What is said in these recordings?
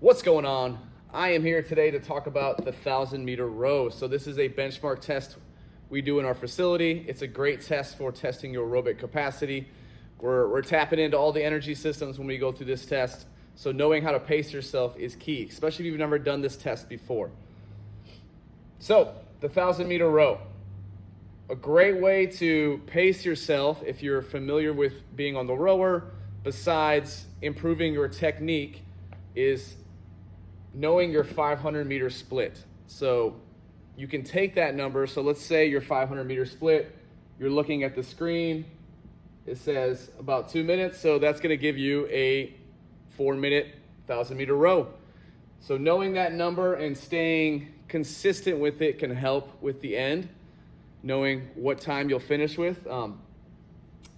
What's going on? I am here today to talk about the 1,000-meter row. So this is a benchmark test we do in our facility. It's a great test for testing your aerobic capacity. We're tapping into all the energy systems when we go through this test. So knowing how to pace yourself is key, especially if you've never done this test before. So the 1,000-meter row. A great way to pace yourself if you're familiar with being on the rower, besides improving your technique, is knowing your 500-meter split. So you can take that number. So let's say your 500-meter split, you're looking at the screen. It says about 2 minutes. So that's going to give you a 4-minute 1,000-meter row. So knowing that number and staying consistent with it can help with the end, knowing what time you'll finish with.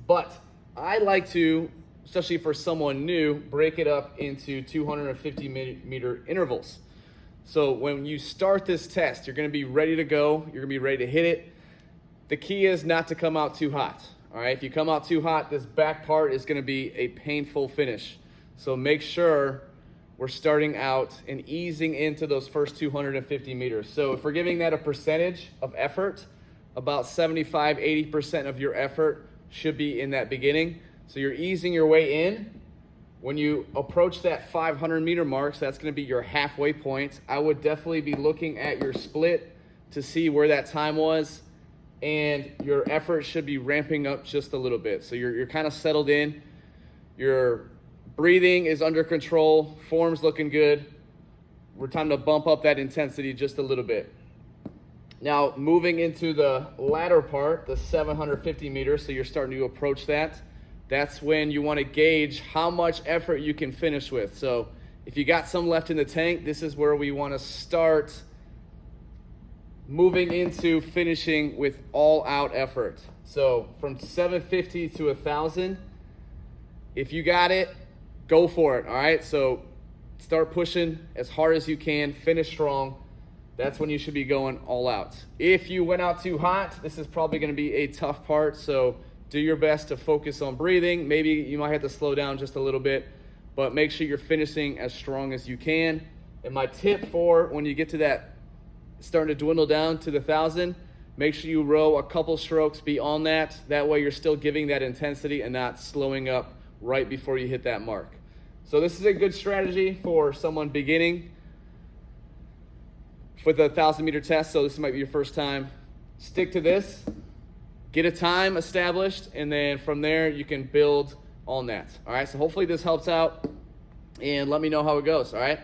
But I like to, especially for someone new, break it up into 250-meter intervals. So when you start this test, you're going to be ready to go. You're going to be ready to hit it. The key is not to come out too hot. All right, if you come out too hot, this back part is going to be a painful finish. So make sure we're starting out and easing into those first 250 meters. So if we're giving that a percentage of effort, about 75-80% of your effort should be in that beginning. So you're easing your way in. When you approach that 500-meter mark, so that's going to be your halfway point, I would definitely be looking at your split to see where that time was, and your effort should be ramping up just a little bit. So you're kind of settled in. Your breathing is under control. Form's looking good. We're time to bump up that intensity just a little bit. Now, moving into the latter part, the 750 meters, so you're starting to approach that. That's when you want to gauge how much effort you can finish with. So if you got some left in the tank, this is where we want to start moving into finishing with all-out effort. So from 750 to 1,000, if you got it, go for it, all right? So start pushing as hard as you can, finish strong. That's when you should be going all out. If you went out too hot, this is probably going to be a tough part, so do your best to focus on breathing. Maybe you might have to slow down just a little bit, but make sure you're finishing as strong as you can. And my tip for when you get to that, starting to dwindle down to the 1,000, make sure you row a couple strokes beyond that. That way you're still giving that intensity and not slowing up right before you hit that mark. So this is a good strategy for someone beginning with a 1,000-meter test. So this might be your first time. Stick to this. Get a time established, and then from there you can build on that. All right, so hopefully this helps out, and let me know how it goes. All right.